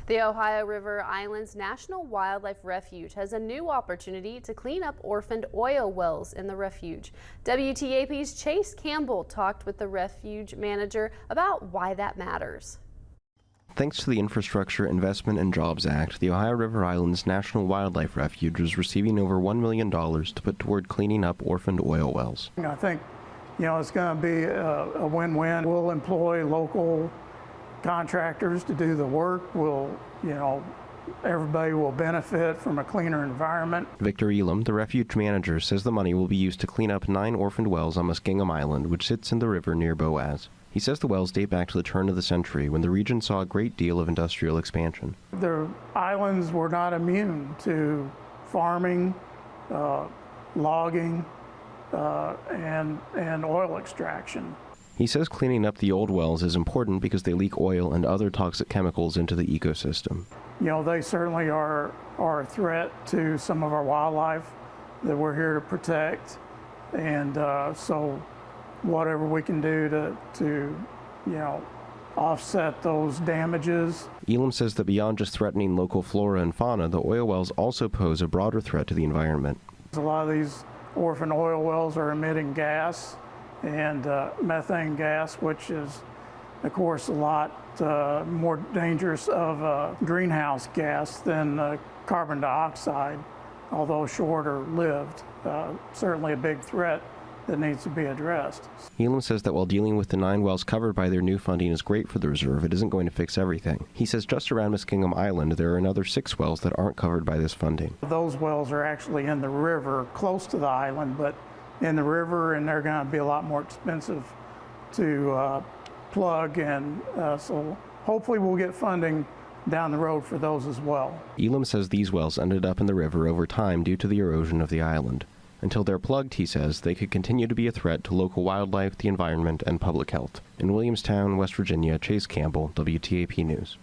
The Ohio River Islands National Wildlife Refuge has a new opportunity to clean up orphaned oil wells in the refuge. WTAP's Chase Campbell talked with the refuge manager about why that matters. Thanks to the Infrastructure Investment and Jobs Act, the Ohio River Islands National Wildlife Refuge is receiving over $1 million to put toward cleaning up orphaned oil wells. I think, it's going to be a win-win. We'll employ local contractors to do the work. Everybody will benefit from a cleaner environment. Victor Elam, the refuge manager, says the money will be used to clean up 9 orphaned wells on Muskingum Island, which sits in the river near Boaz. He says the wells date back to the turn of the century, when the region saw a great deal of industrial expansion. The islands were not immune to farming, logging, and oil extraction. He says cleaning up the old wells is important because they leak oil and other toxic chemicals into the ecosystem. They certainly are a threat to some of our wildlife that we're here to protect, and so whatever we can do to offset those damages. Elam says that beyond just threatening local flora and fauna, the oil wells also pose a broader threat to the environment. A lot of these orphan oil wells are emitting gas and methane gas, which is, of course, a lot more dangerous of a greenhouse gas than carbon dioxide, although shorter lived. Certainly a big threat that needs to be addressed. Elam says that while dealing with the 9 wells covered by their new funding is great for the reserve, it isn't going to fix everything. He says just around Muskingum Island there are another 6 wells that aren't covered by this funding. Those wells are actually in the river close to the island, but in the river, and they're going to be a lot more expensive to plug, and so hopefully we'll get funding down the road for those as well. Elam says these wells ended up in the river over time due to the erosion of the island. Until they're plugged, he says, they could continue to be a threat to local wildlife, the environment, and public health. In Williamstown, West Virginia, Chase Campbell, WTAP News.